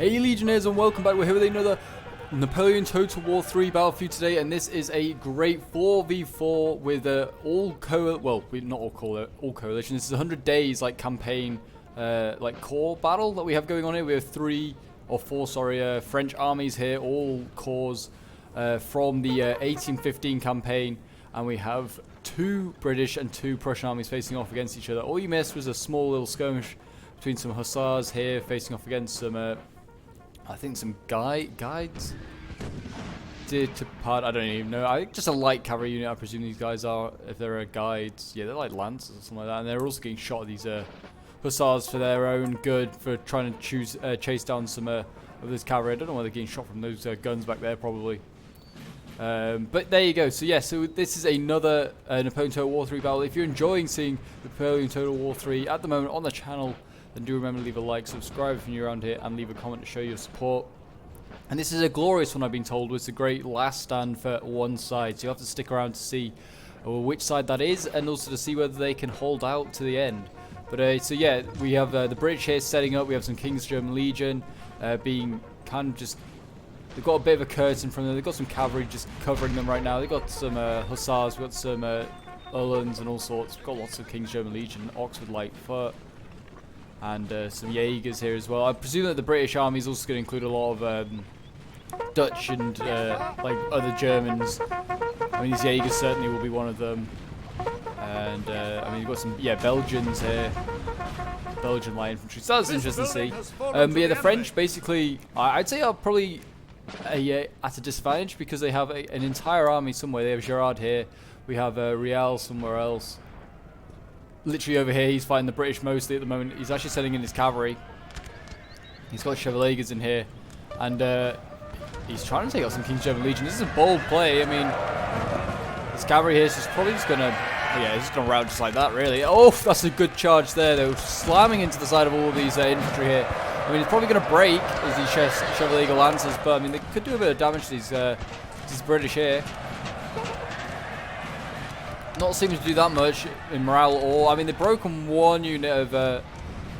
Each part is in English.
Hey Legionnaires, and welcome back. We're here with another Napoleon Total War 3 battlefield today, and this is a great 4v4 with all coalition. This is 100 days like campaign, like core battle that we have going on here. We have four French armies here, all cores from the 1815 campaign, and we have 2 British and 2 Prussian armies facing off against each other. All you missed was a small little skirmish between some hussars here facing off against some I think some guides. I don't even know. Just a light cavalry unit, I presume these guys are. If they're guides, yeah, they're like lancers or something like that. And they're also getting shot at these hussars for their own good, for trying to chase down some of this cavalry. I don't know why they're getting shot from those guns back there, probably. But there you go. So yeah, so this is another Napoleon Total War 3 battle. If you're enjoying seeing Napoleon Total War 3 at the moment on the channel, then do remember to leave a like, subscribe if you're around here, and leave a comment to show your support. And this is a glorious one, I've been told. It's a great last stand for one side, so you have to stick around to see which side that is, and also to see whether they can hold out to the end. But so yeah, we have the British here setting up. We have some King's German Legion being kind of just... They've got a bit of a curtain from them. They've got some cavalry just covering them right now. They've got some hussars, we've got some Uhlans and all sorts. We've got lots of King's German Legion, Oxford Lightfoot, and some Jaegers here as well. I presume that the British army is also going to include a lot of Dutch and like other Germans. I mean, these Jaegers certainly will be one of them. And I mean, you've got some Belgians here, Belgian light infantry. So that's interesting to see. But yeah, the French basically, I'd say, are probably at a disadvantage because they have an entire army somewhere. They have Gerard here. We have Rial somewhere else. Literally over here, he's fighting the British mostly at the moment. He's actually sending in his cavalry. He's got Chevaliers in here, and he's trying to take out some King's German Legion. This is a bold play. I mean, this cavalry here is just probably just gonna, yeah, he's just gonna rout just like that, really. Oh, that's a good charge there. They were slamming into the side of all of these infantry here. I mean, it's probably gonna break as these Chevalier lancers, but I mean, they could do a bit of damage to these British here. Not seeming to do that much in morale or I mean, they've broken one unit of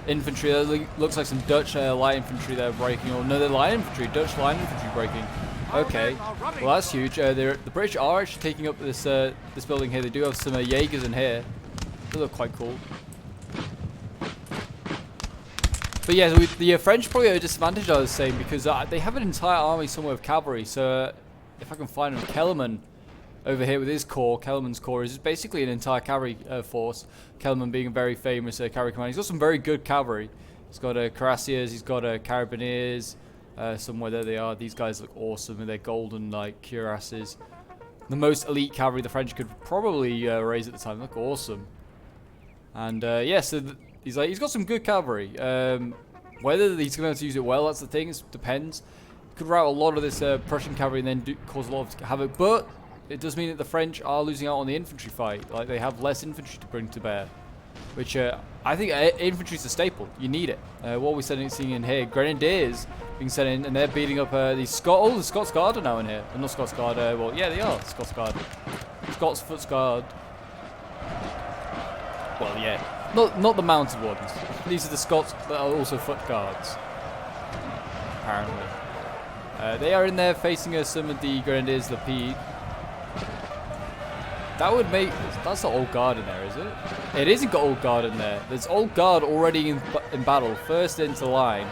infantry. Looks like some Dutch light infantry they're breaking. Or no, they're light infantry, Dutch light infantry breaking. Okay, well that's huge. The British are actually taking up this this building here. They do have some Jaegers in here. They look quite cool. But yeah, the French probably at a disadvantage, I was saying, because they have an entire army somewhere of cavalry. So if I can find them, Kellerman over here with his corps, Kellerman's corps, is basically an entire cavalry force. Kellerman being a very famous cavalry commander. He's got some very good cavalry. He's got cuirassiers, he's got carabineers. Somewhere there they are. These guys look awesome with their golden like cuirasses. The most elite cavalry the French could probably raise at the time. Look awesome. And yeah, so he's got some good cavalry. Whether he's going to be able to use it well, that's the thing. It depends. Could rout a lot of this Prussian cavalry and then cause a lot of havoc, but it does mean that the French are losing out on the infantry fight. Like, they have less infantry to bring to bear, which I think infantry is a staple. You need it. What we're seeing in here, Grenadiers being sent in, and they're beating up the Scots Guard are now in here. Not Scots Guard. Well, yeah, they are Scots Guard. Scots Foot Guard. Well, yeah, not the mounted ones. These are the Scots that are also Foot Guards. Apparently, they are in there facing some of the Grenadiers, the P. That would make... That's not Old Guard in there, is it? It isn't got Old Guard in there. There's Old Guard already in battle. First into line.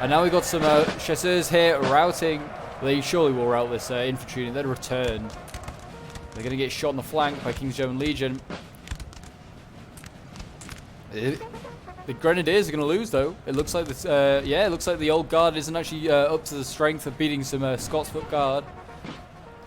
And now we've got some chasseurs here routing. They surely will rout this infantry and then return. They're going to get shot on the flank by King's German Legion. The Grenadiers are going to lose, though. It looks like this... yeah, it looks like the Old Guard isn't actually up to the strength of beating some Scots Foot Guard.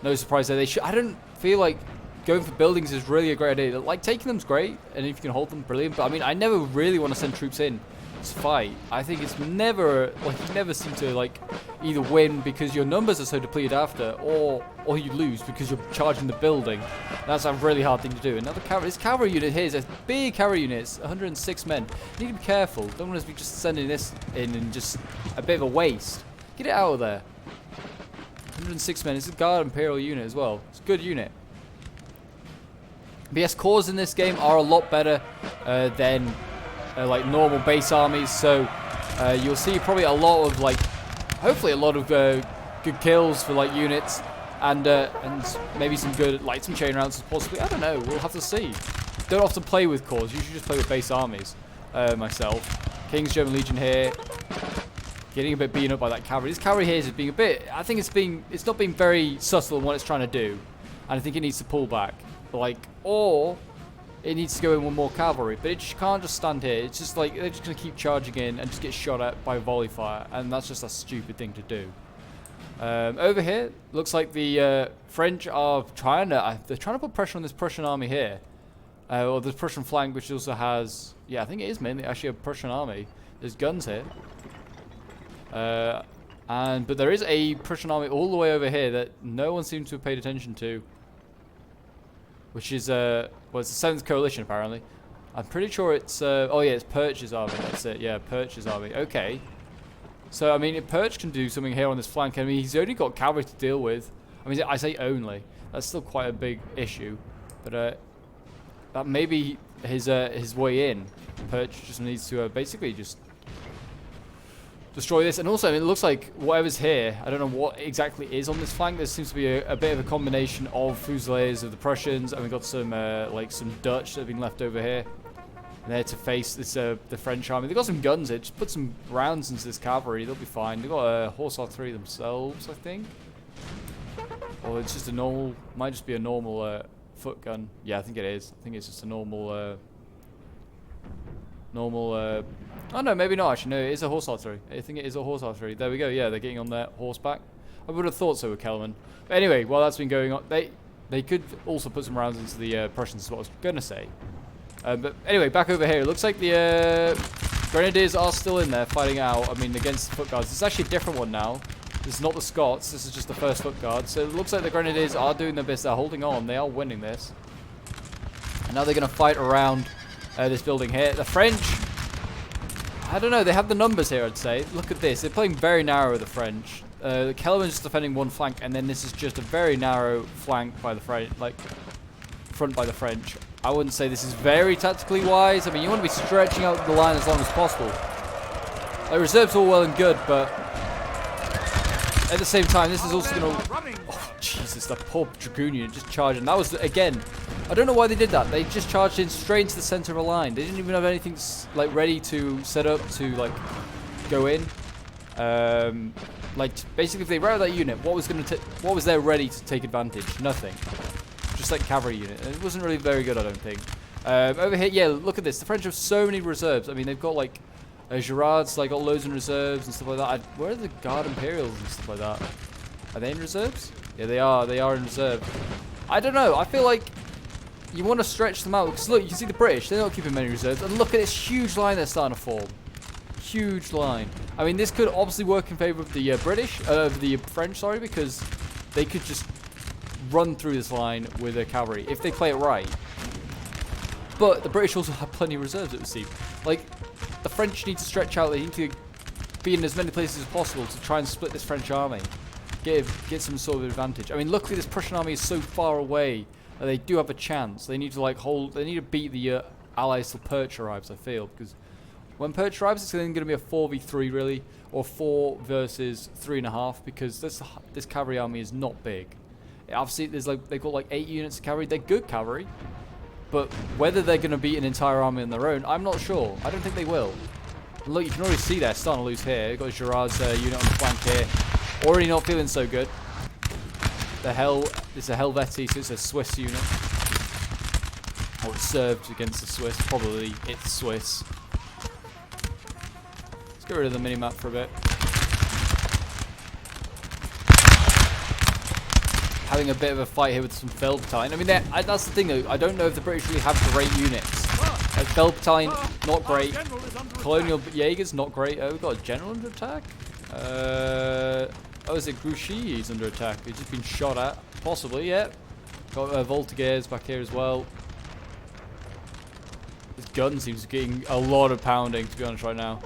No surprise there. I don't feel like going for buildings is really a great idea. Like, taking them's great, and if you can hold them, brilliant. But I mean, I never really want to send troops in to fight. I think it's never, like, you never seem to like either win because your numbers are so depleted after, or you lose because you're charging the building. That's a really hard thing to do. Another this cavalry unit here is a big cavalry unit. It's 106 men. You need to be careful. Don't want to be just sending this in and just a bit of a waste. Get it out of there. 106 men. It's a Guard Imperial unit as well. It's a good unit. But yes, cores in this game are a lot better than like normal base armies. So you'll see probably a lot of like hopefully a lot of good kills for like units, and maybe some good some chain rounds possibly. I don't know. We'll have to see. Don't often play with corps. Usually just play with base armies. Myself, King's German Legion here, getting a bit beaten up by that cavalry. This cavalry here is being a bit. I think it's not being very subtle in what it's trying to do, and I think it needs to pull back, or it needs to go in with more cavalry. But it can't just stand here. It's just like they're just gonna keep charging in and just get shot at by volley fire, and that's just a stupid thing to do. Over here, looks like the French are trying to put pressure on this Prussian army here. Or the Prussian flank, which also has, I think it is mainly actually a Prussian army. There's guns here, but there is a Prussian army all the way over here that no one seems to have paid attention to, which is it's the 7th Coalition apparently. I'm pretty sure it's it's Perch's army. That's it. Yeah, Perch's army. Okay, so I mean, if Perch can do something here on this flank, I mean, he's only got cavalry to deal with. I mean, I say only. That's still quite a big issue, but that may be his way in. Perch just needs to basically just destroy this. And also, I mean, it looks like whatever's here, I don't know what exactly is on this flank. There seems to be a bit of a combination of Fusiliers of the Prussians, and we've got some some Dutch that have been left over here. And there to face this the French army. They've got some guns here. Just put some rounds into this cavalry. They'll be fine. They've got a horse artillery themselves, I think. Or it's just a normal, might just be a normal foot gun. Yeah, I think it is. I think it's just a normal oh no, maybe not actually. No, it is a horse artillery. I think it is a horse artillery. There we go. Yeah, they're getting on their horseback. I would have thought so with Kellerman. But anyway, while that's been going on, they could also put some rounds into the Prussians, is what I was gonna say. But anyway, back over here. It looks like the Grenadiers are still in there fighting out. I mean, against the foot guards. It's actually a different one now. This is not the Scots. This is just the 1st Foot Guard. So it looks like the Grenadiers are doing their best. They're holding on. They are winning this. And now they're going to fight around this building here. The French, I don't know. They have the numbers here, I'd say. Look at this. They're playing very narrow, the French. Kellerman's just defending one flank, and then this is just a very narrow flank by the French, front by the French. I wouldn't say this is very tactically wise. I mean, you want to be stretching out the line as long as possible. Reserves all well and good, but at the same time, this is also going to... Oh, Jesus, that poor Dragoon unit just charging. That was, again, I don't know why they did that. They just charged in straight into the center of a line. They didn't even have anything, ready to set up to, go in. Basically, if they routed that unit, what was there ready to take advantage? Nothing. Just like cavalry unit. And it wasn't really very good, I don't think. Over here, yeah, look at this. The French have so many reserves. I mean, they've got, Girard's got loads in reserves and stuff like that. Where are the Guard Imperials and stuff like that? Are they in reserves? Yeah, they are. They are in reserve. I don't know. I feel like you want to stretch them out. Because look, you can see the British. They're not keeping many reserves. And look at this huge line they're starting to form. Huge line. I mean, this could obviously work in favor of the the French, sorry, because they could just run through this line with their cavalry if they play it right. But the British also have plenty of reserves, it would seem. The French need to stretch out. They need to be in as many places as possible to try and split this French army. Get some sort of advantage. I mean, luckily this Prussian army is so far away that they do have a chance. They need to hold. They need to beat the Allies till Perch arrives, I feel, because when Perch arrives, it's then going to be a 4v3 really, or 4 versus 3.5, because this cavalry army is not big. Obviously, they've got 8 units of cavalry. They're good cavalry. But whether they're going to beat an entire army on their own, I'm not sure. I don't think they will. And look, you can already see they're starting to lose here. You've got Girard's unit on the flank here. Already not feeling so good. It's a Helvetii, so it's a Swiss unit. Or it served against the Swiss. Probably it's Swiss. Let's get rid of the minimap for a bit. Having a bit of a fight here with some Feldbattalion. I mean, that's the thing though. I don't know if the British really have great units. Feldbattalion, not great. Colonial Jaegers, not great. Oh, we've got a general under attack. Oh, is it Grouchy he's under attack? He's just been shot at. Possibly, yeah. Got Voltigeurs back here as well. This gun seems to be getting a lot of pounding, to be honest, right now.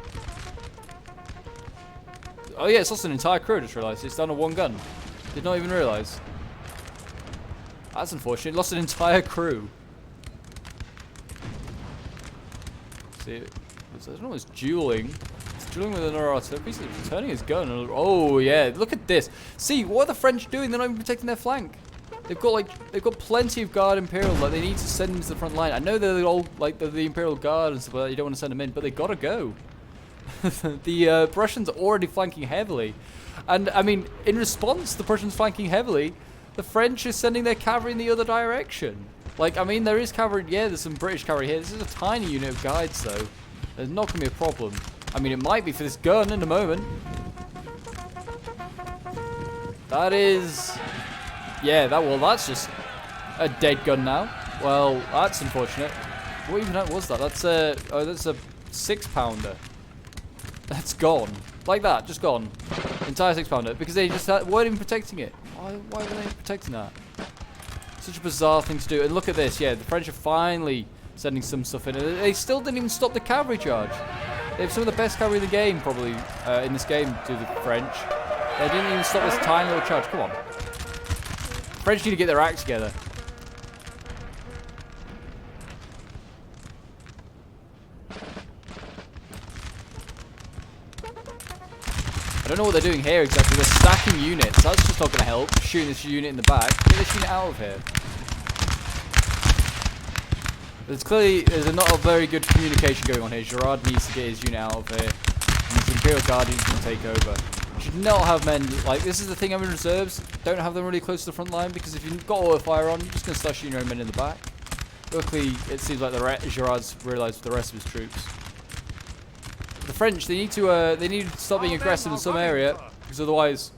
Oh yeah, it's lost an entire crew, I just realised. It's down to 1 gun. Did not even realise. That's unfortunate. Lost an entire crew. See, I don't know, it's dueling. It's drilling with another artillery piece, turning his gun. Oh yeah, look at this. See, what are the French doing? They're not even protecting their flank. They've got plenty of guard Imperial. Like, they need to send them to the front line. I know they're all like the Imperial Guard and stuff like that. You don't want to send them in, but they gotta go. The Prussians are already flanking heavily, and I mean, in response, the Prussians flanking heavily. The French are sending their cavalry in the other direction. Like, I mean, there is cavalry. Yeah, there's some British cavalry here. This is a tiny unit of guides, though. There's not gonna be a problem. I mean, it might be for this gun in a moment. That is. Yeah, that's just a dead gun now. Well, that's unfortunate. What even was that? That's a 6-pounder. That's gone. Like that, just gone. Entire 6-pounder. Because they just weren't even protecting it. Why were they protecting that? Such a bizarre thing to do. And look at this, yeah, the French are finally sending some stuff in. They still didn't even stop the cavalry charge. They have some of the best cavalry in the game, probably, in this game, to the French. They didn't even stop this tiny little charge. Come on. French need to get their act together. I don't know what they're doing here exactly. They're stacking units. That's just not going to help. Shooting this unit in the back. Get this unit out of here. There's not a very good communication going on here. Girard needs to get his unit out of here. And his Imperial Guardians can take over. Should not have men, like, this is the thing, I'm in reserves, don't have them really close to the front line, because if you've got auto fire on, you're just going to start shooting your own men in the back. Luckily, it seems like Girard's realised the rest of his troops. The French, they need to stop being aggressive in some area, because otherwise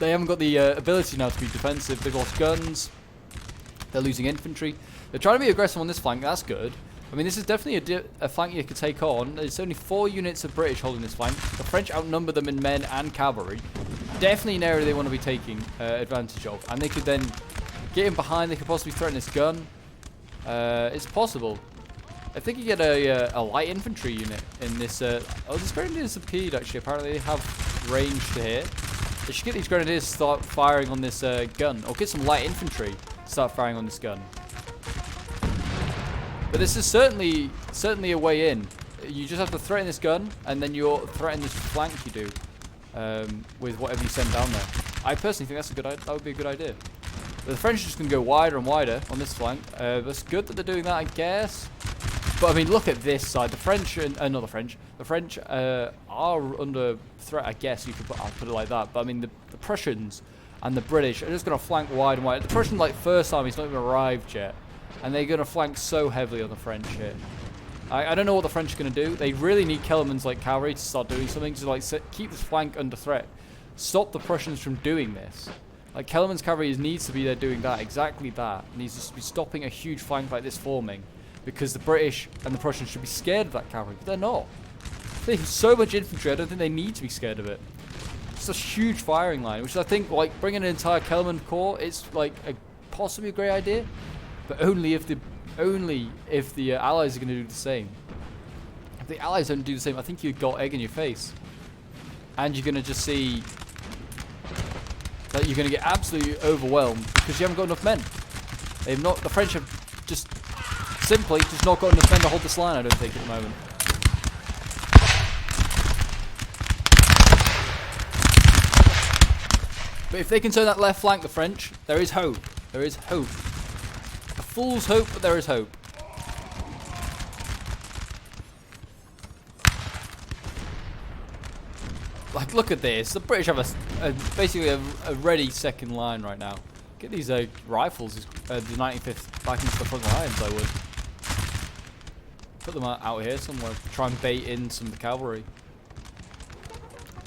they haven't got the ability now to be defensive. They've lost guns, they're losing infantry. They're trying to be aggressive on this flank, that's good. I mean, this is definitely a flank you could take on. There's only 4 units of British holding this flank. The French outnumber them in men and cavalry. Definitely an area they want to be taking advantage of. And they could then get in behind. They could possibly threaten this gun. It's possible. I think you get a light infantry unit in this. Oh, this grenadier disappeared, actually. Apparently they have range to hit. They should get these grenadiers to start firing on this gun. Or get some light infantry to start firing on this gun. But this is certainly a way in. You just have to threaten this gun, and then you'll threaten this flank you do with whatever you send down there. I personally think that would be a good idea. But the French are just going to go wider and wider on this flank. That's good that they're doing that, I guess. But I mean, look at this side. The French, not the French. The French are under threat, I guess. I'll put it like that. But I mean, the Prussians and the British are just going to flank wide and wide. The Prussian first army's not even arrived yet. And they're going to flank so heavily on the French here. I don't know what the French are going to do. They really need Kellerman's cavalry to start doing something to keep this flank under threat. Stop the Prussians from doing this. Kellerman's cavalry needs to be there doing that, exactly that. It needs to be stopping a huge flank like this forming. Because the British and the Prussians should be scared of that cavalry, but they're not. They have so much infantry, I don't think they need to be scared of it. It's a huge firing line, which I think, bringing an entire Kellerman corps, it's possibly a great idea. But only if the Allies are going to do the same. If the Allies don't do the same, I think you've got egg in your face. And you're going to just see that you're going to get absolutely overwhelmed because you haven't got enough men. The French have just simply not got enough men to hold this line, I don't think, at the moment. But if they can turn that left flank, the French, there is hope. There is hope. A fool's hope, but there is hope. Look at this. The British have basically a ready second line right now. Get these rifles, the 95th, back into the front lines, I would. Put them out here somewhere. Try and bait in some of the cavalry.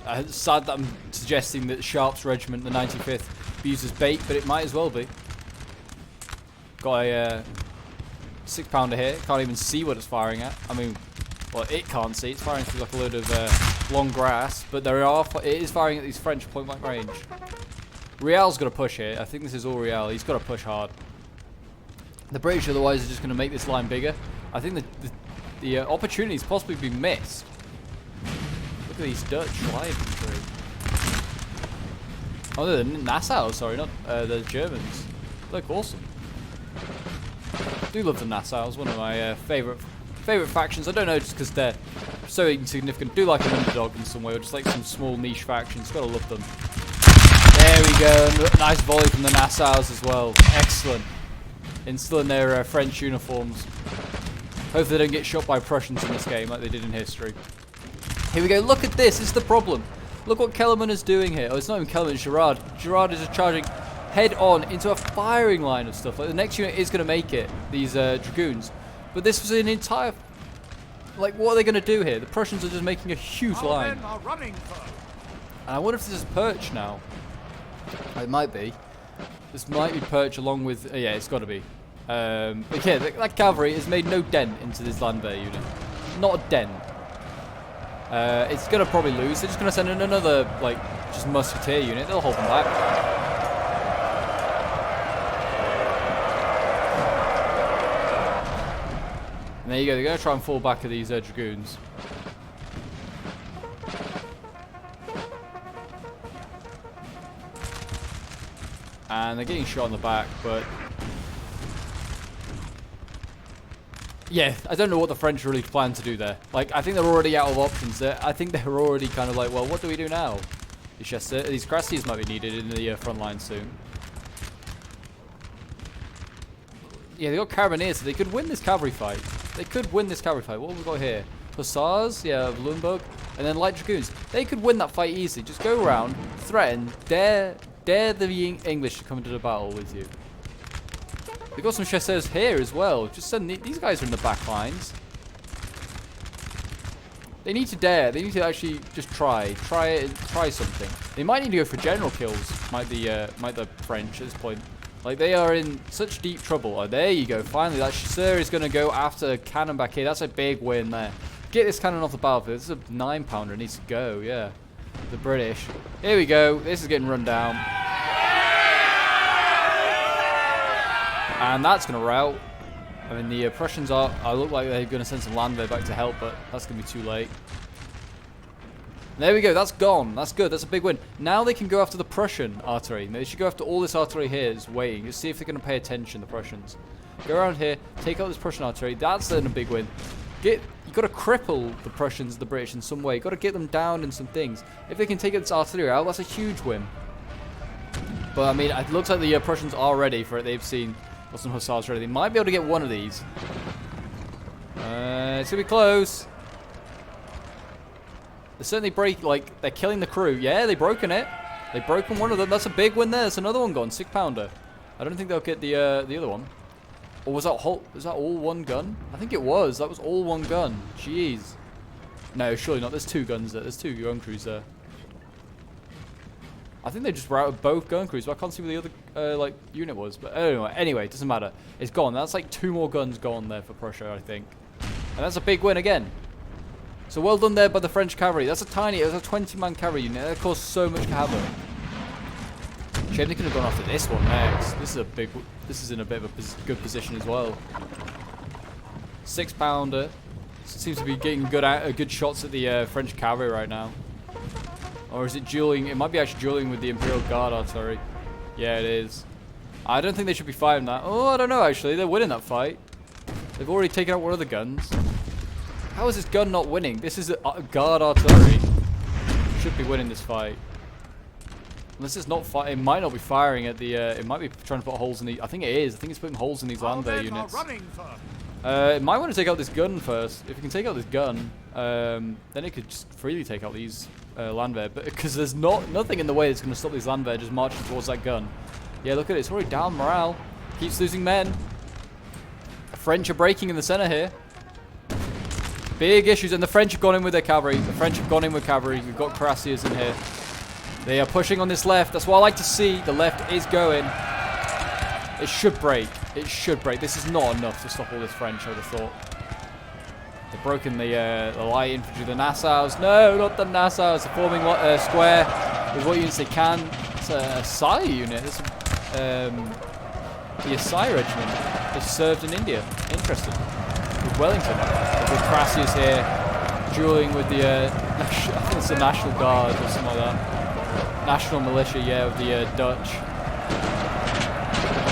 It's sad that I'm suggesting that Sharp's regiment, the 95th, be used as bait, but it might as well be. Got a 6-pounder here. Can't even see what it's firing at. I mean, well, it can't see. It's firing through a load of long grass, but it is firing at these French point-blank range. Rial's got to push here. I think this is all Rial. He's got to push hard. The British otherwise are just going to make this line bigger. I think the opportunity's possibly been missed. Look at these Dutch light infantry. Oh, they're the Nassau, sorry, not the Germans. They look awesome. I do love the Nassau's, one of my favourite factions. I don't know, just because they're so insignificant. Do like an underdog in some way, or just like some small niche factions. Gotta love them. There we go. Nice volley from the Nassaus as well. Excellent. In still in their French uniforms. Hopefully they don't get shot by Prussians in this game like they did in history. Here we go. Look at this. This is the problem. Look what Kellerman is doing here. Oh, it's not even Kellerman, it's Girard. Girard is just charging head on into a firing line of stuff. Like the next unit is going to make it, these Dragoons. But this was an entire... Like, what are they going to do here? The Prussians are just making a huge line. And I wonder if this is Perch now. It might be. This might be Perch along with... yeah, it's got to be. But yeah, that cavalry has made no dent into this Landwehr unit. Not a dent. It's going to probably lose. They're just going to send in another, like, just musketeer unit. They'll hold them back. And there you go. They're going to try and fall back at these Dragoons. And they're getting shot in the back, but... Yeah, I don't know what the French really plan to do there. Like, I think they're already out of options there. I think they're already kind of like, well, what do we do now? It's just these Crassies might be needed in the front line soon. Yeah, they got Carabiniers, so they could win this cavalry fight. They could win this cavalry fight. What have we got here? Hussars, yeah, Lundberg, and then Light Dragoons. They could win that fight easily. Just go around, threaten, dare the English to come into the battle with you. They've got some chasseurs here as well. Just send these guys are in the back lines. They need to dare. They need to actually just try something. They might need to go for general kills. Might the French at this point. Like, they are in such deep trouble. Oh, there you go. Finally, that chasseur is going to go after cannon back here. That's a big win there. Get this cannon off the battlefield. This is a 9-pounder. It needs to go. Yeah, the British. Here we go. This is getting run down. And that's going to rout. I mean, the Prussians I look like they're going to send some Landwehr back to help, but that's going to be too late. There we go. That's gone. That's good. That's a big win. Now they can go after the Prussian artillery. They should go after all this artillery here that's waiting. Just see if they're going to pay attention, the Prussians. Go around here. Take out this Prussian artillery. That's then a big win. You've got to cripple the Prussians, the British in some way. You've got to get them down in some things. If they can take this artillery out, that's a huge win. But, I mean, it looks like the Prussians are ready for it. They've seen... some Hussars ready. They might be able to get one of these. It's gonna be close. They certainly they're killing the crew. Yeah, they've broken it. They've broken one of them. That's a big win there. There's another one gone. 6-pounder. I don't think they'll get the other one. Or was that all one gun? I think it was. That was all one gun. Jeez. No, surely not. There's 2 guns there. There's 2 gun crews there. I think they just routed both gun crews, but I can't see where the other unit was. But anyway, it doesn't matter. It's gone. That's like 2 more guns gone there for Prussia, I think. And that's a big win again. So well done there by the French cavalry. That's a 20-man cavalry unit. That caused so much havoc. Shame they could have gone after this one next. This is in a bit of a good position as well. 6-pounder. Seems to be getting good shots at the French cavalry right now. Or is it dueling? It might be actually dueling with the Imperial Guard artillery. Yeah, it is. I don't think they should be fighting that. Oh, I don't know, actually. They're winning that fight. They've already taken out one of the guns. How is this gun not winning? This is a Guard artillery. Should be winning this fight. Unless it's not fighting. It might not be firing at the... it might be trying to put holes in the... I think it is. I think it's putting holes in these Landwehr units. It might want to take out this gun first. If it can take out this gun, then it could just freely take out these... Landwehr, but because there's nothing in the way that's going to stop these Landwehr just marching towards that gun. Yeah, look at it. It's already down morale. Keeps losing men. The French are breaking in the center here. Big issues, and the French have gone in with their cavalry. The French have gone in with cavalry. We've got cuirassiers in here. They are pushing on this left. That's what I like to see. The left is going. It should break. It should break. This is not enough to stop all this French, I would have thought. They've broken the light infantry, the Nassaus. No, not the Nassaus. They're forming square with what units they can. It's a Sai unit. It's the Sai regiment. They served in India. Interesting. With Wellington. With Crassius here, dueling with the I think it's the National Guard or something like that. National Militia, yeah, of the Dutch.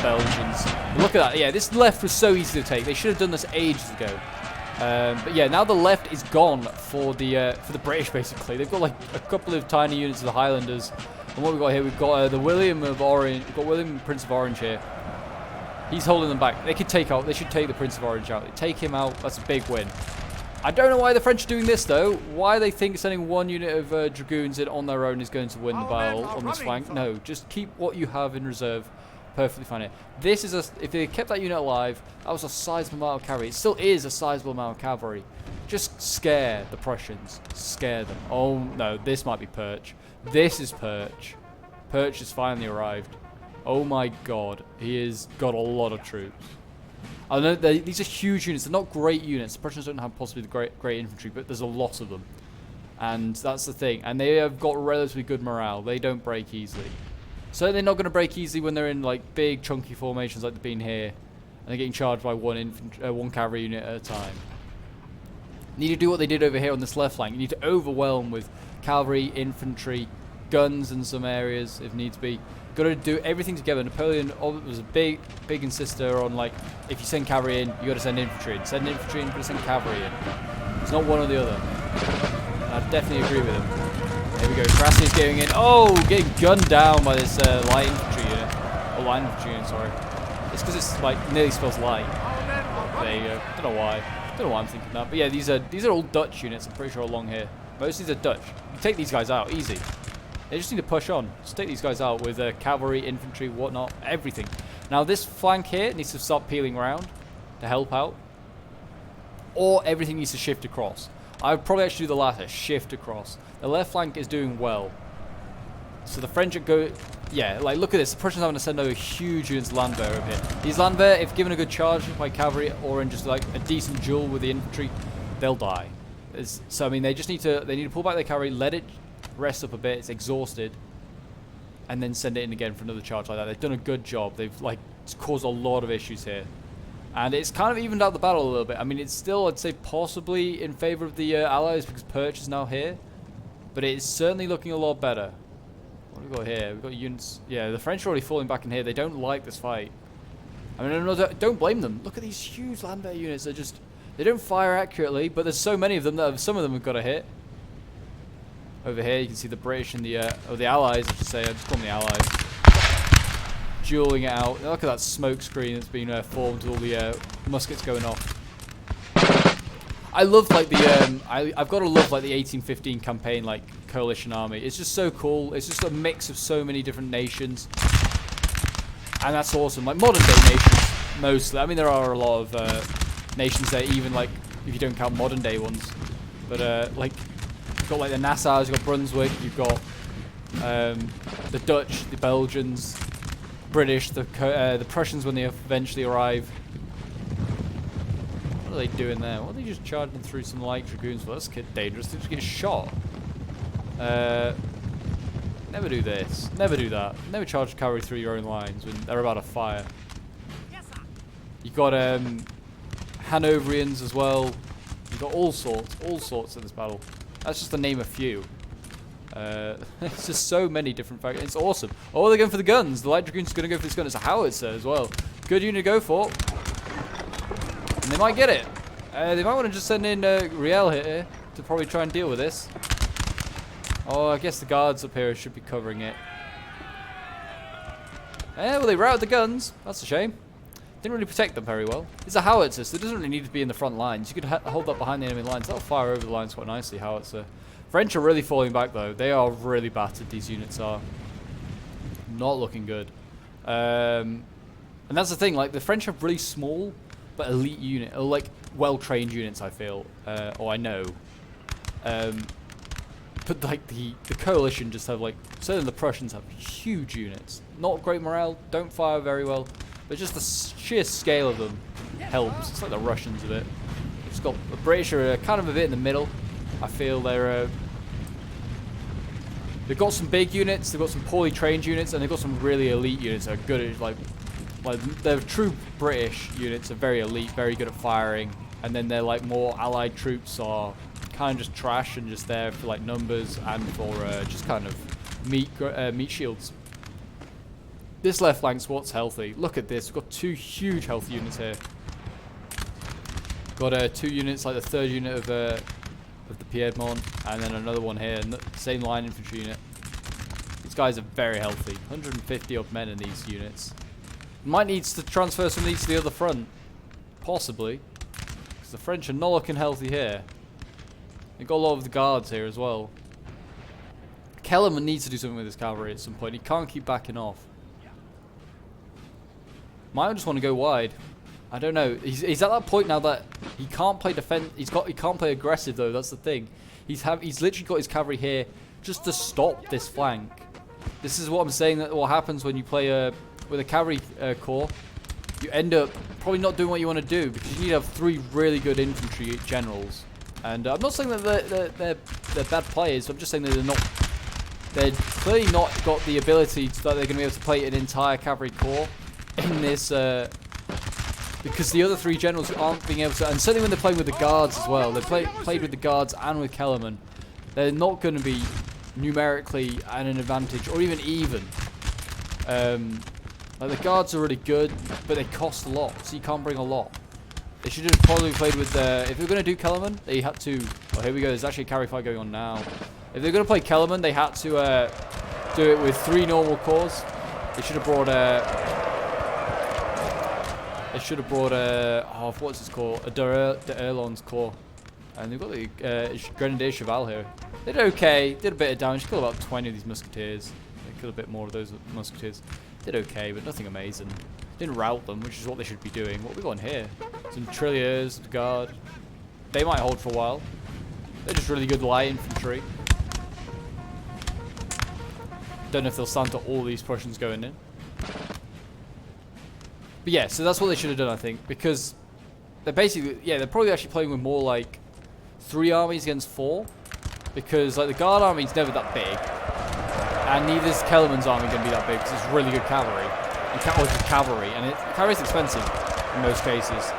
Belgians. Look at that. Yeah, this left was so easy to take. They should have done this ages ago. But yeah, now the left is gone for the British. Basically, they've got like a couple of tiny units of the Highlanders. And what we've got here, we've got the William of Orange. We've got William Prince of Orange here. He's holding them back. They should take the Prince of Orange out. They take him out. That's a big win. I don't know why the French are doing this though. Why they think sending one unit of dragoons in on their own is going to win the battle on this flank. No, just keep what you have in reserve. Perfectly fine here. This is if they kept that unit alive, that was a sizable amount of cavalry. It still is a sizable amount of cavalry. Just scare the Prussians. Scare them. Oh no, this might be Perch. This is Perch. Perch has finally arrived. Oh my god, he has got a lot of troops. I know these are huge units. They're not great units. The Prussians don't have possibly the great infantry, but there's a lot of them. And that's the thing. And they have got relatively good morale. They don't break easily. So they're not going to break easily when they're in like big chunky formations like they've been here. And they're getting charged by one cavalry unit at a time. You need to do what they did over here on this left flank. You need to overwhelm with cavalry, infantry, guns in some areas if needs be. Got to do everything together. Napoleon was a big insister on like, if you send cavalry in, you got to send infantry in. Send infantry in, you got to send cavalry in. It's not one or the other. And I definitely agree with him. There we go. Crassy's going in. Oh, getting gunned down by this light infantry unit. Oh, light infantry unit, sorry. It's because it's like nearly spells light. There you go. Don't know why. Don't know why I'm thinking that. But yeah, these are all Dutch units. I'm pretty sure along here. Most of these are Dutch. You take these guys out easy. They just need to push on. Just take these guys out with cavalry, infantry, whatnot, everything. Now this flank here needs to start peeling around to help out. Or everything needs to shift across. I would probably actually do the latter, shift across. The left flank is doing well. So the French are yeah, like look at this. The Prussians are having to send over huge units of Landwehr over here. These Landwehr, if given a good charge by cavalry or in just like a decent duel with the infantry, they'll die. So I mean, they need to pull back their cavalry, let it rest up a bit, it's exhausted, and then send it in again for another charge like that. They've done a good job. They've like caused a lot of issues here, and it's kind of evened out the battle a little bit. I mean, it's still, I'd say, possibly in favor of the Allies because Perch is now here, but it's certainly looking a lot better. What do we got here? We've got units. Yeah, the French are already falling back in here. They don't like this fight. I mean, don't blame them. Look at these huge Landwehr units. They don't fire accurately, but there's so many of them that some of them have got a hit. Over here, you can see the British and the Allies, I should say. I'm just calling them the Allies. Dueling it out. Look at that smoke screen that's been formed with all the muskets going off. I love like the I've got to love like the 1815 campaign like coalition army. It's just so cool. It's just a mix of so many different nations, and that's awesome. Like modern day nations, mostly. I mean, there are a lot of nations there, even like if you don't count modern day ones. But like. You've got like the Nassau's, you've got Brunswick, you've got the Dutch, the Belgians, British, the Prussians when they eventually arrive. What are they doing there? What are they just charging through some light dragoons for? That's dangerous. They just get shot. Never do this. Never do that. Never charge cavalry through your own lines when they're about to fire. You've got Hanoverians as well. You've got all sorts in this battle. That's just to name a few. It's just so many different factors. It's awesome. Oh, they're going for the guns. The light dragoon's going to go for this gun. It's a howitzer as well. Good unit to go for. And they might get it. They might want to just send in Riel here to probably try and deal with this. Oh, I guess the guards up here should be covering it. Well, they routed the guns. That's a shame. Didn't really protect them very well. It's a howitzer, so it doesn't really need to be in the front lines. You could hold up behind the enemy lines. That'll fire over the lines quite nicely, howitzer. French are really falling back, though. They are really battered, these units are. Not looking good. And that's the thing, like, the French have really small, but elite units, or, like, well-trained units, I feel. Or I know. But, like, the coalition just have, like, certainly the Prussians have huge units. Not great morale, don't fire very well. But just the sheer scale of them helps. It's like the Russians a bit. Just got the British are kind of a bit in the middle. I feel they've got some big units, they've got some poorly trained units, and they've got some really elite units that are good at like the true British units are very elite, very good at firing, and then they're like more allied troops are kind of just trash and just there for like numbers and for just kind of meat shields. This left flank's what's healthy. Look at this. We've got two huge health units here. We've Got 2 units, like the 3rd unit of the Piedmont, and then another one here, and the same line infantry unit. These guys are very healthy. 150 odd men in these units. Might need to transfer some of these to the other front. Possibly. Because the French are not looking healthy here. They've got a lot of the guards here as well. Kellerman needs to do something with his cavalry at some point. He can't keep backing off. Might just want to go wide. I don't know. He's at that point now that he can't play defense. He can't play aggressive though. That's the thing. He's literally got his cavalry here just to stop this flank. This is what I'm saying, that what happens when you play with a cavalry corps. You end up probably not doing what you want to do because you need to have 3 really good infantry generals. And I'm not saying that they're bad players. I'm just saying that they're clearly not got the ability that they're going to be able to play an entire cavalry corps in this. Because the other 3 generals aren't being able to, and certainly when they're playing with the guards as well, they played with the guards and with Kellerman, they're not going to be numerically at an advantage, or even. Like the guards are really good, but they cost a lot, so you can't bring a lot. They should have probably played with, if they were going to do Kellerman, they had to, oh here we go, there's actually a carry fight going on now. If they're going to play Kellerman, they had to do it with 3 normal corps. They should have brought oh, what's this called? A de Erlon's corps. And they've got the Grenadier Cheval here. They did okay, did a bit of damage, killed about 20 of these musketeers. They killed a bit more of those musketeers. Did okay, but nothing amazing. Didn't rout them, which is what they should be doing. What have we got in here? Some Trilliers, the Guard. They might hold for a while. They're just really good light infantry. Don't know if they'll stand to all these Prussians going in. But yeah, so that's what they should have done, I think, because they're basically, yeah, they're probably actually playing with more like 3 armies against 4, because like the Guard army is never that big, and neither is Kellerman's army going to be that big because it's really good cavalry, and cavalry, and cavalry's expensive in most cases.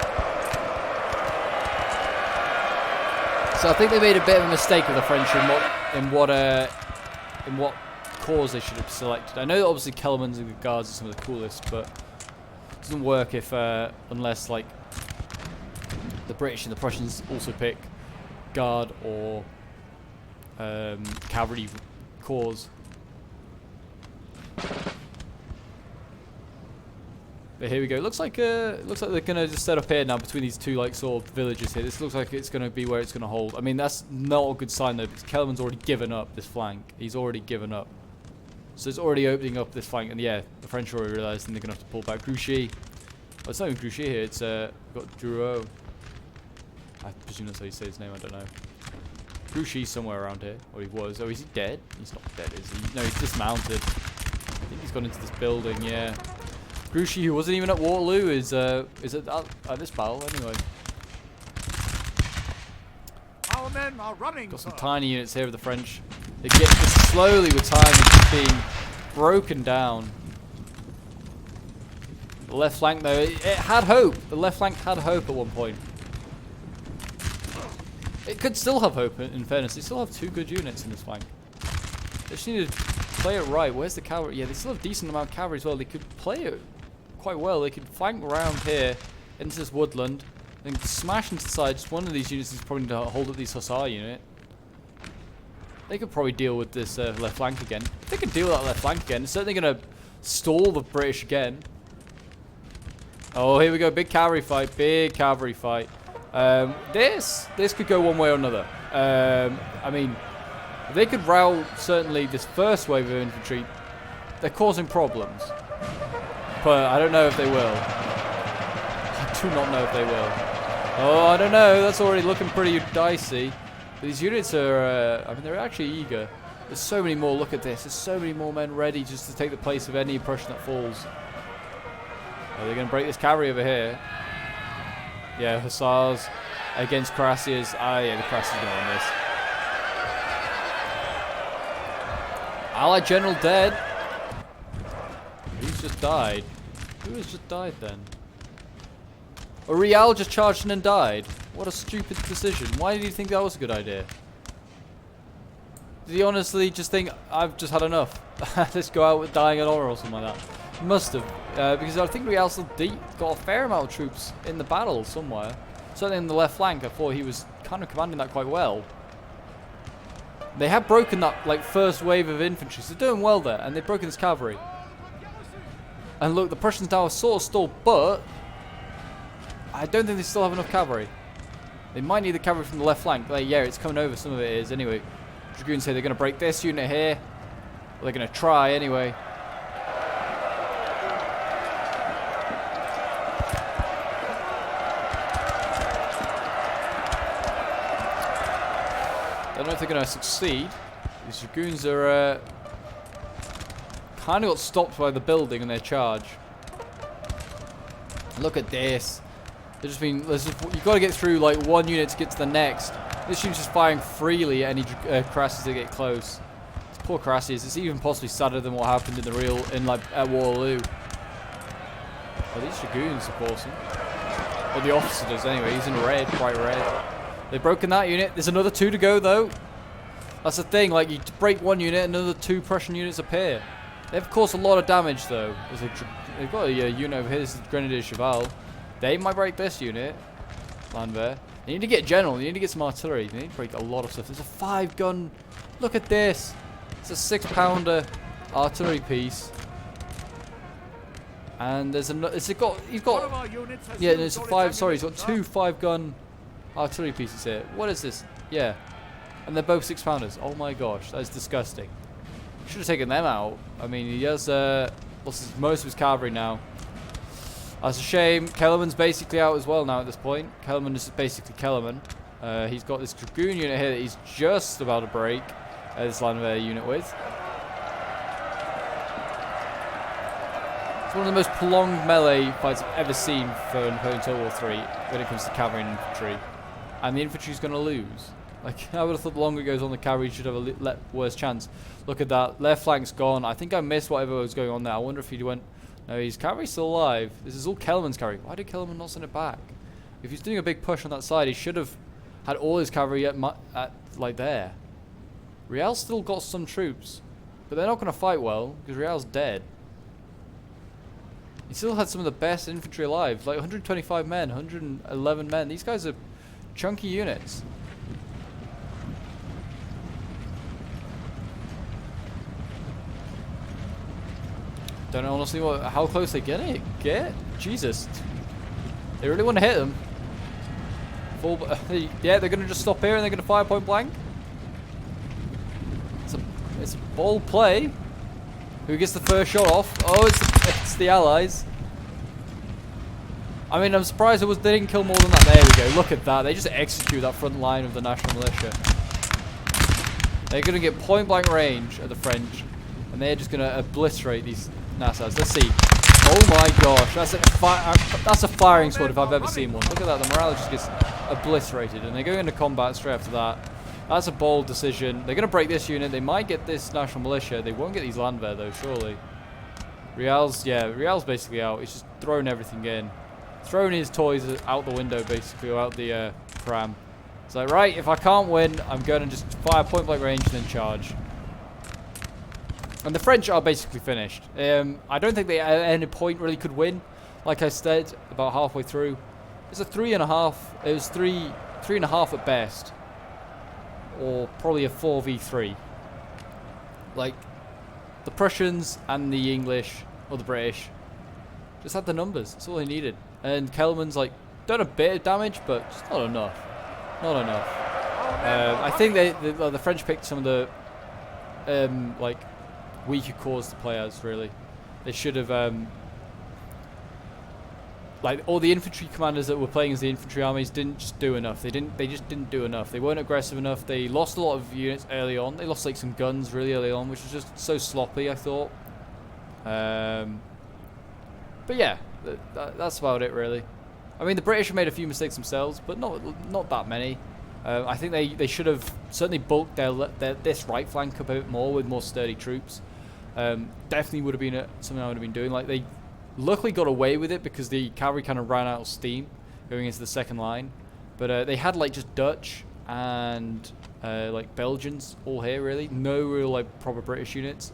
So I think they made a bit of a mistake with the French in what corps they should have selected. I know that obviously Kellerman's and the Guards are some of the coolest, but doesn't work if unless like the British and the Prussians also pick guard or cavalry corps. But here we go. Looks like they're gonna just set up here now between these 2 like sort of villages here. This looks like it's gonna be where it's gonna hold. I mean, that's not a good sign though, because Kellerman's already given up this flank. He's already given up. So it's already opening up this flank, and yeah, the French already realised they're going to have to pull back. Grouchy. Well, it's not even Grouchy here, it's got Drouot. I presume that's how you say his name, I don't know. Grouchy's somewhere around here, or he was. Oh, is he dead? He's not dead, is he? No, he's dismounted. I think he's gone into this building, yeah. Grouchy, who wasn't even at Waterloo, is at this battle, anyway. Our men are running. Got some tiny units here of the French. They get just slowly with time just being broken down. The left flank though, it had hope. The left flank had hope at one point. It could still have hope in fairness. They still have 2 good units in this flank. They just need to play it right. Where's the cavalry? Yeah, they still have a decent amount of cavalry as well. They could play it quite well. They could flank around here into this woodland, then smash into the side. Just one of these units is probably to hold up these hussar unit. They could probably deal with this left flank again. If they could deal with that left flank again, it's certainly going to stall the British again. Oh, here we go. Big cavalry fight. Big cavalry fight. This could go one way or another. I mean, if they could rout certainly this first wave of infantry, they're causing problems. But I don't know if they will. I do not know if they will. Oh, I don't know. That's already looking pretty dicey. These units are, I mean, they're actually eager. There's so many more. Look at this. There's so many more men ready just to take the place of any Prussian that falls. Are they going to break this cavalry over here? Yeah, hussars against cuirassiers. Ah, yeah, the cuirassiers going to win this. Allied general dead. Who's just died? Who has just died then? Rial just charged in and died. What a stupid decision. Why did he think that was a good idea? Did he honestly just think, I've just had enough? Let's go out with dying in honour or something like that? Must have. Because I think Rial still got a fair amount of troops in the battle somewhere. certainly in the left flank, I thought he was kind of commanding that quite well. They have broken that like first wave of infantry, so they're doing well there, and they've broken this cavalry. And look, the Prussians now are sort of stalled, but I don't think they still have enough cavalry. They might need the cavalry from the left flank. Like, yeah, it's coming over. Some of it is anyway. Dragoons say they're going to break this unit here. Well, they're going to try anyway. I don't know if they're going to succeed. These dragoons are kind of got stopped by the building and their charge. Look at this. They've just been. You've got to get through like one unit to get to the next. This unit's just firing freely at any crasses that get close. It's poor crasses. It's even possibly sadder than what happened in the real at Waterloo. Oh, these dragoons are awesome. Or the officer does anyway. He's in red, bright red. They've broken that unit. There's another 2 to go though. That's the thing. Like you break one unit, another 2 Prussian units appear. They've caused a lot of damage though. They've got a unit over here. This is Grenadier Cheval. They might break this unit. Landwehr. They need to get general. They need to get some artillery. They need to break a lot of stuff. There's a 5-gun. Look at this. It's a 6-pounder artillery piece. And there's another. He's got. Yeah, there's a 5. Sorry, he's got 2 5-gun artillery pieces here. What is this? Yeah, and they're both 6-pounders. Oh my gosh, that is disgusting. Should have taken them out. I mean, he has lost most of his cavalry now. That's a shame. Kellerman's basically out as well now at this point. Kellerman is basically Kellerman. He's got this dragoon unit here that he's just about to break this Landwehr unit with. It's one of the most prolonged melee fights I've ever seen for Napoleon Total War 3 when it comes to cavalry and infantry. And the infantry's going to lose. Like, I would have thought the longer it goes on, the cavalry should have a worse chance. Look at that. Left flank's gone. I think I missed whatever was going on there. I wonder if he went... No, his cavalry's still alive. This is all Kellerman's cavalry. Why did Kellerman not send it back? If he's doing a big push on that side, he should have had all his cavalry at like there. Rial's still got some troops. But they're not going to fight well, because Rial's dead. He still had some of the best infantry alive. Like 125 men, 111 men. These guys are chunky units. Don't know honestly how close they get. Jesus, they really want to hit them. Yeah, they're gonna just stop here and they're gonna fire point blank. It's a bold play. Who gets the first shot off? Oh, it's the Allies. I mean, I'm surprised they didn't kill more than that. There we go. Look at that. They just execute that front line of the National Militia. They're gonna get point blank range at the French, and they're just gonna obliterate these Nassau's. Let's see. Oh my gosh, that's a firing squad if I've ever seen one. Look at that, the morale just gets obliterated, and they're going into combat straight after that. That's a bold decision. They're going to break this unit. They might get this National Militia. They won't get these Landwehr though, surely. Rial's basically out. He's just throwing everything in. Throwing his toys out the window, basically, or out the pram. It's like, right, if I can't win, I'm going to just fire point blank range and then charge. And the French are basically finished. I don't think they at any point really could win. Like I said, about halfway through. It's a 3.5. It was 3.5 at best. Or probably a 4v3. Like, the Prussians and the English, or the British, just had the numbers. That's all they needed. And Kellerman's like, done a bit of damage, but just not enough. Not enough. I think the French picked some of the, like, weaker cores to play as, really. They should have, like, all the infantry commanders that were playing as the infantry armies didn't just do enough. They just didn't do enough. They weren't aggressive enough. They lost a lot of units early on. They lost, like, some guns really early on, which was just so sloppy, I thought. But yeah, that's about it, really. I mean, the British have made a few mistakes themselves, but not that many. I think they should have certainly bulked this right flank up a bit more with more sturdy troops. Definitely would have been something I would have been doing. Like, they luckily got away with it because the cavalry kind of ran out of steam going into the second line. But they had, like, just Dutch and like Belgians all here, really. No real, like, proper British units.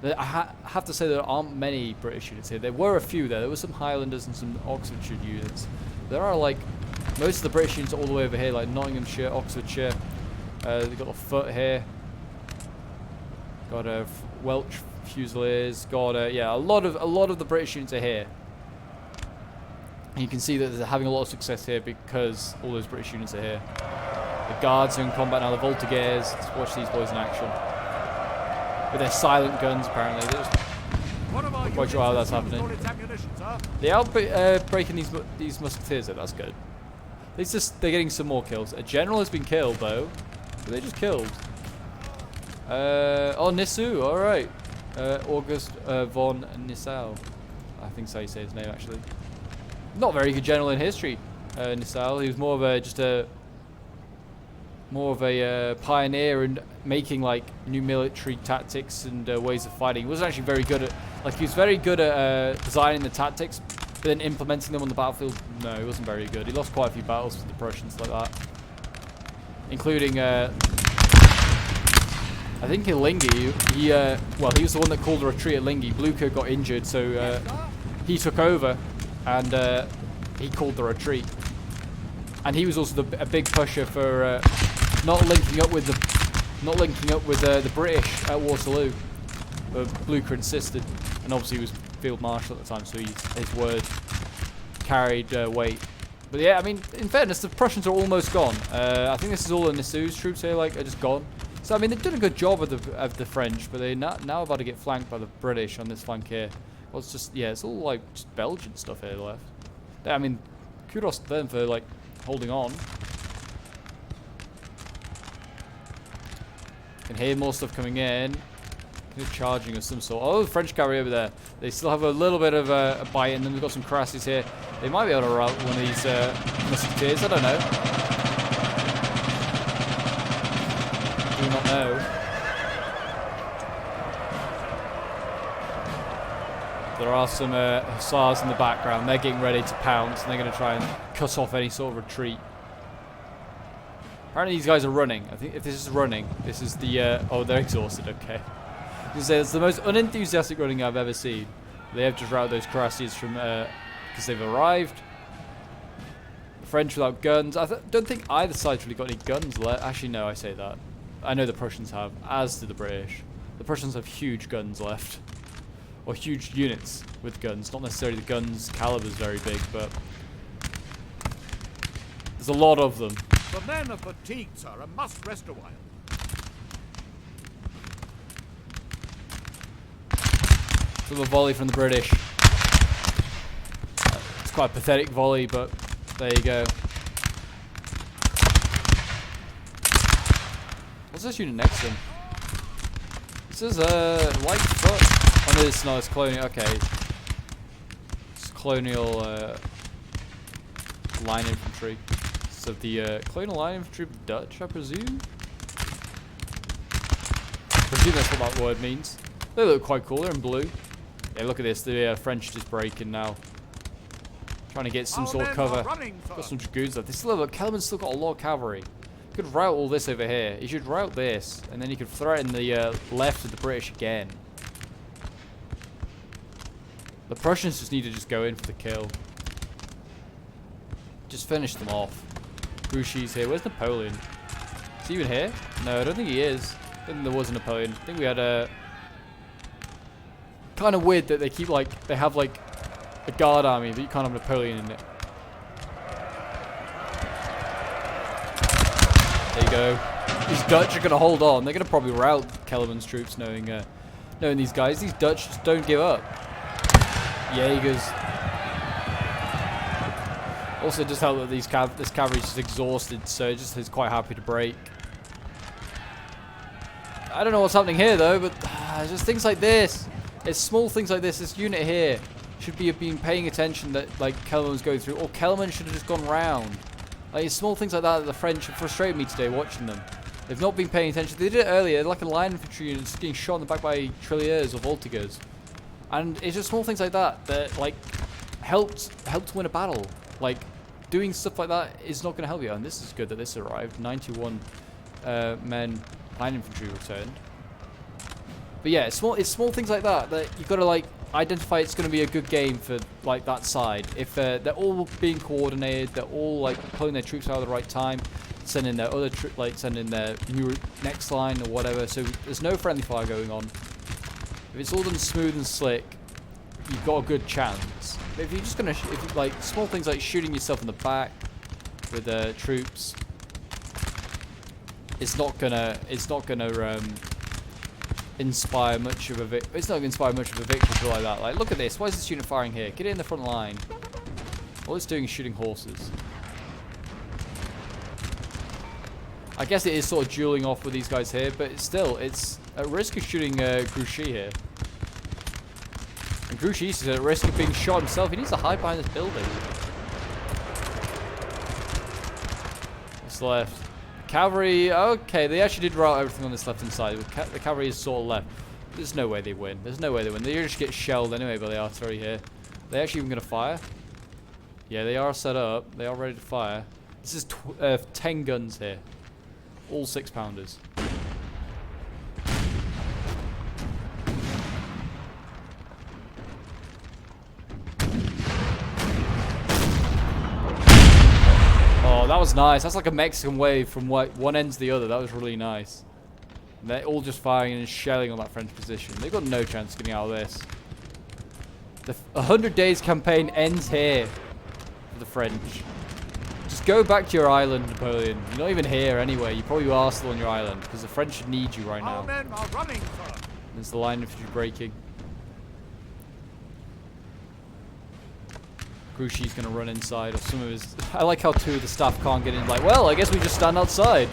I have to say there aren't many British units here. There were a few there. There were some Highlanders and some Oxfordshire units. There are, like, Most of the British units are all the way over here, like Nottinghamshire, Oxfordshire. They've got a foot here. Got a Welsh Fusiliers. Got yeah, a lot of the British units are here. And you can see that they're having a lot of success here because all those British units are here. The Guards are in combat now. The Voltigeurs. Let's watch these boys in action with their silent guns. Apparently, they're just not quite sure how that's happening. They are breaking these musketeers. That's good. They're getting some more kills. A general has been killed though. Were they just killed? Oh, Nissou. All right. August von Nissau. I think so you say his name actually. Not a very good general in history. Nissau. He was more of a pioneer in making like new military tactics and ways of fighting. He wasn't actually very good at he was very good at designing the tactics, but then implementing them on the battlefield. No, he wasn't very good. He lost quite a few battles with the Prussians like that, including I think in Lingy. He was the one that called a retreat at Lingy. Blucher got injured, so he took over and he called the retreat. And he was also a big pusher for not linking up with the British at Waterloo. But Blucher insisted, and obviously he was Field Marshal at the time, so his word carried weight. But yeah, I mean, in fairness, the Prussians are almost gone. I think this is all of Nissou's troops here, are just gone. So I mean, they've done a good job of the French, but they're now about to get flanked by the British on this flank here. Well, it's just it's all just Belgian stuff here left. I mean, kudos to them for holding on. Can hear more stuff coming in. They're charging of some sort. Oh, the French cavalry over there. They still have a little bit of a bite in them. We've got some cuirasses here. They might be able to rout one of these musketeers. I don't know. Do not know. There are some hussars in the background. They're getting ready to pounce, and they're going to try and cut off any sort of retreat. Apparently these guys are running. I think if this is running, this is the... oh, they're exhausted. Okay. It's the most unenthusiastic running I've ever seen. They have just routed those cuirassiers from... because they've arrived. The French without guns. I don't think either side's really got any guns left. Actually, no, I say that. I know the Prussians have, as do the British. The Prussians have huge guns left. Or huge units with guns. Not necessarily the guns' caliber is very big, but... there's a lot of them. The men are fatigued, sir, and must rest a while. Sort of a volley from the British. It's quite a pathetic volley, but there you go. What's this unit next to him? This is light foot. Oh no, it's not. It's colonial. Okay. It's colonial line infantry. So the colonial line infantry of the Dutch, I presume? I presume that's what that word means. They look quite cool. They're in blue. Yeah, look at this. The French just breaking now. Trying to get some sort of cover. Got some dragoons left. They still have, Kellerman's still got a lot of cavalry. You could rout all this over here. You should rout this, and then you could threaten the left of the British again. The Prussians just need to just go in for the kill. Just finish them off. Grouchy's here. Where's Napoleon? Is he even here? No, I don't think he is. I don't think there was a Napoleon. I think we had a... kind of weird that they keep they have a guard army, but you can't have Napoleon in it. There you go. These Dutch are going to hold on. They're going to probably rout Kellerman's troops, knowing these guys. These Dutch just don't give up. Jaegers. Also, just help that this cavalry is just exhausted, so it just is quite happy to break. I don't know what's happening here though, but just things like this. It's small things like this. This unit here should be been paying attention that Kellerman was going through, or Kellerman should have just gone round. It's small things like that the French have frustrated me today watching them. They've not been paying attention. They did it earlier, like a line infantry unit just getting shot in the back by tirailleurs or voltigeurs. And it's just small things like that that helped win a battle. Doing stuff like that is not going to help you. And this is good that this arrived. 91 men line infantry returned. But yeah, it's small things like that that you've got to identify it's going to be a good game for like that side. If they're all being coordinated, they're all like pulling their troops out at the right time, sending their other sending their new next line or whatever. So there's no friendly fire going on. If it's all done smooth and slick, you've got a good chance. But if you're just gonna, like small things like shooting yourself in the back with troops, it's not gonna inspire much of a victory. It's not going to inspire much of a victory like that. Like, look at this. Why is this unit firing here? Get it in the front line. All it's doing is shooting horses. I guess it is sort of dueling off with these guys here, but it's at risk of shooting Grouchy here. And Grouchy's at risk of being shot himself. He needs to hide behind this building. What's left? Cavalry, okay, they actually did rout everything on this left-hand side. The cavalry is sort of left. There's no way they win. There's no way they win. They just get shelled anyway by the artillery here. Are they actually even going to fire? Yeah, they are set up. They are ready to fire. This is 10 guns here. All 6-pounders. Oh, that was nice. That's like a Mexican wave from one end to the other. That was really nice. And they're all just firing and shelling on that French position. They've got no chance of getting out of this. The 100 days campaign ends here for the French. Just go back to your island, Napoleon. You're not even here anyway. You probably are still on your island because the French need you right now. Our men are running, sir. There's the line infantry breaking. Grouchy's going to run inside, or some of his... I like how 2 of the staff can't get in. Like, well, I guess we just stand outside.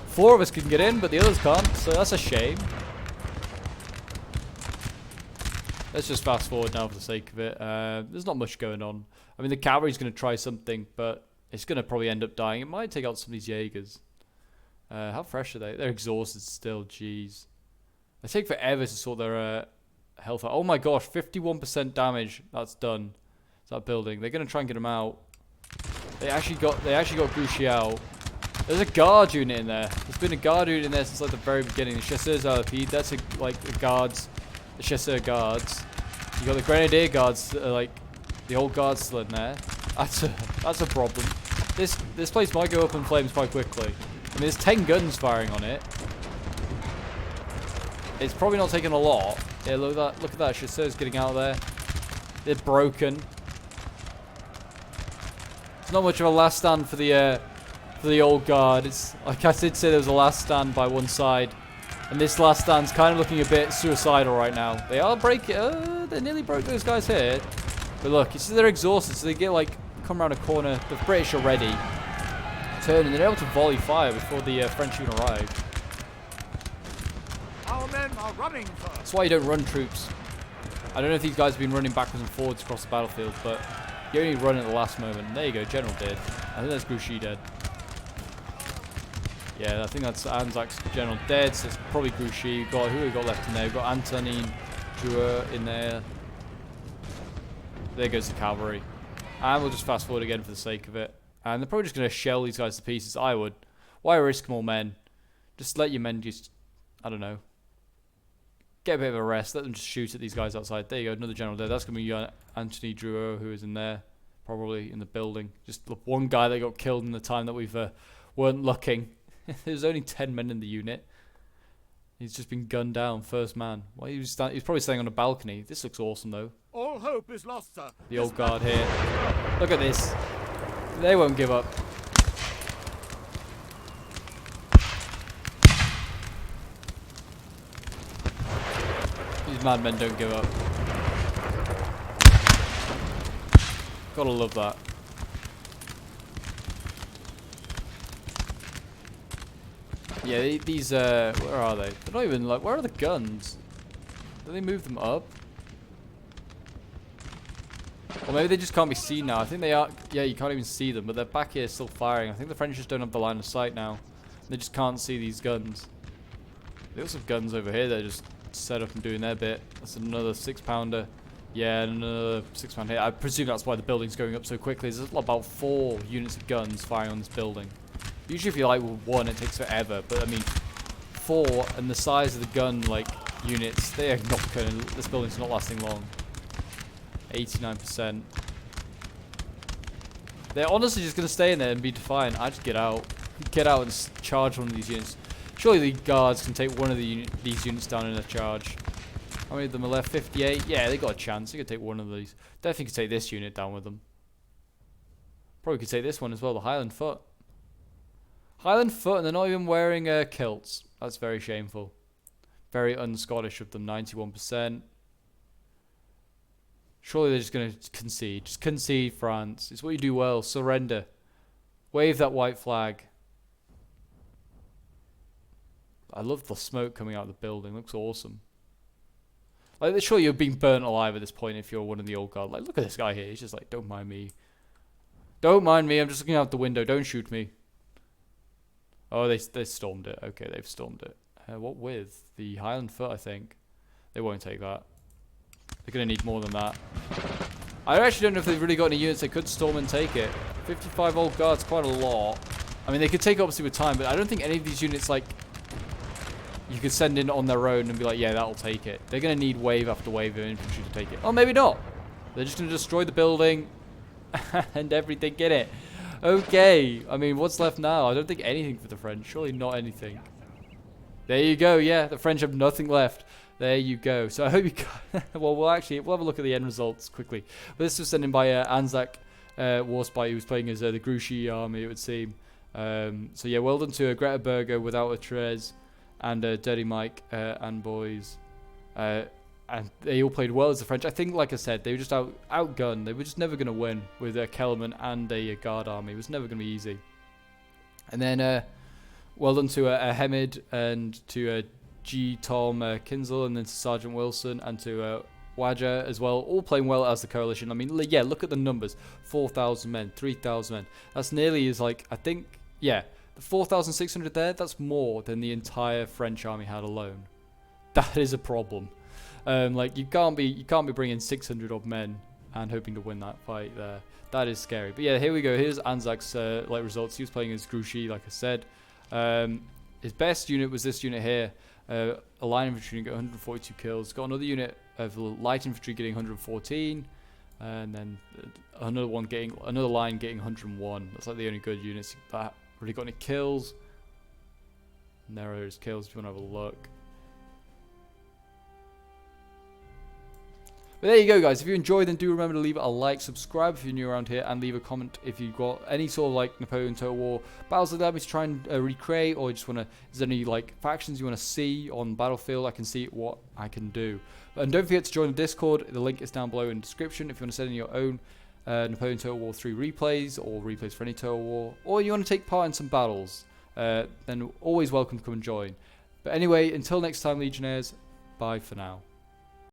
4 of us can get in, but the others can't, so that's a shame. Let's just fast forward now for the sake of it. There's not much going on. I mean, the cavalry's going to try something, but it's going to probably end up dying. It might take out some of these Jaegers. How fresh are they? They're exhausted still, jeez. They take forever to sort their health out. Oh my gosh, 51% damage. That's done. That building. They're gonna try and get him out. They actually got Grouchy out. There's a guard unit in there. There's been a guard unit in there since like the very beginning. The chasseurs RP. That's like the guards, the chasseur guards. You got the grenadier guards, like the old guards still in there. That's a problem. This place might go up in flames quite quickly. I mean, there's 10 guns firing on it. It's probably not taking a lot. Yeah, look at that. Chasseurs getting out of there. They're broken. It's not much of a last stand for the old guard. It's like I did say, there was a last stand by one side, and this last stand's kind of looking a bit suicidal right now. They are breaking. They nearly broke those guys here, but look, it's they're exhausted, so they get like come around a corner. The British are ready, turn, and they're able to volley fire before the French even arrive. Our men are running, sir. That's why you don't run troops. I don't know if these guys have been running backwards and forwards across the battlefield, but you only run at the last moment. There you go, General dead. I think that's Grouchy dead. Yeah, I think that's Anzac's General dead, so it's probably Grouchy. Who we got left in there? We've got Antonin Drouet in there. There goes the cavalry. And we'll just fast forward again for the sake of it. And they're probably just going to shell these guys to pieces. I would. Why risk more men? Just let your men just, I don't know, get a bit of a rest. Let them just shoot at these guys outside. There you go, another general there. That's going to be Anthony Drouot, who is in there, probably in the building. Just the one guy that got killed in the time that we've weren't looking. There's only 10 men in the unit. He's just been gunned down, first man. Well, he was probably staying on a balcony. This looks awesome, though. All hope is lost, sir. The old guard here. Look at this. They won't give up. These madmen don't give up. Gotta love that. Yeah, these, where are they? They're not even, like, where are the guns? Do they move them up? Or maybe they just can't be seen now. I think they are, yeah, you can't even see them, but they're back here still firing. I think the French just don't have the line of sight now. They just can't see these guns. They also have guns over here that are just set up and doing their bit. That's another 6-pounder. Yeah, another 6-pound hit. I presume that's why the building's going up so quickly. There's about 4 units of guns firing on this building. Usually if you like with 1, it takes forever, but I mean 4 and the size of the gun like units, they are not going. This building's not lasting long. 89%. They're honestly just going to stay in there and be defiant. I just get out. Get out and charge one of these units. Surely the guards can take one of these units down in a charge. How many of them are left? 58? Yeah, they got a chance. They could take one of these. Definitely could take this unit down with them. Probably could take this one as well, the Highland Foot. Highland Foot, and they're not even wearing kilts. That's very shameful. Very un-Scottish of them, 91%. Surely they're just going to concede. Just concede, France. It's what you do well. Surrender. Wave that white flag. I love the smoke coming out of the building. Looks awesome. Like, surely you're being burnt alive at this point if you're one of the old guard. Like, look at this guy here. He's just like, don't mind me. Don't mind me. I'm just looking out the window. Don't shoot me. Oh, they stormed it. Okay, they've stormed it. What with? The Highland Foot, I think. They won't take that. They're going to need more than that. I actually don't know if they've really got any units that could storm and take it. 55 old guards, quite a lot. I mean, they could take it obviously with time, but I don't think any of these units, like, you could send in on their own and be like, yeah, that'll take it. They're going to need wave after wave of infantry to take it. Oh, maybe not. They're just going to destroy the building and everything in it. Okay. I mean, what's left now? I don't think anything for the French. Surely not anything. There you go. Yeah, the French have nothing left. There you go. So I hope you guys... well, we'll have a look at the end results quickly. But this was sent in by Anzac Warspite, who was playing as the Grouchy army, it would seem. So yeah, well done to Greta Berger without a Therese and Dirty Mike and boys. And they all played well as the French. I think, like I said, they were just outgunned. They were just never going to win with Kellerman and a guard army. It was never going to be easy. And then well done to Hemid and to G. Tom Kinzel, and then to Sergeant Wilson and to Wadja as well, all playing well as the coalition. I mean, yeah, look at the numbers. 4,000 men, 3,000 men. That's nearly as like, I think, yeah, the 4,600 there, that's more than the entire French army had alone. That is a problem. Like, you can't be bringing 600 odd men and hoping to win that fight there. That is scary. But yeah, here we go. Here's Anzac's like results. He was playing as Grouchy, like I said. His best unit was this unit here. A line infantry got 142 kills. Got another unit of light infantry getting 114, and then another line getting 101. That's like the only good units that really got any kills. And there are his kills if you want to have a look. But there you go, guys. If you enjoyed, then do remember to leave a like, subscribe if you're new around here, and leave a comment if you've got any sort of like Napoleon Total War battles like that to try and recreate, or you just want to, is there any like factions you want to see on Battlefield? I can see what I can do. And don't forget to join the Discord. The link is down below in the description if you want to send in your own Napoleon Total War 3 replays, or replays for any Total War, or you want to take part in some battles, then always welcome to come and join. But anyway, until next time, Legionnaires, bye for now.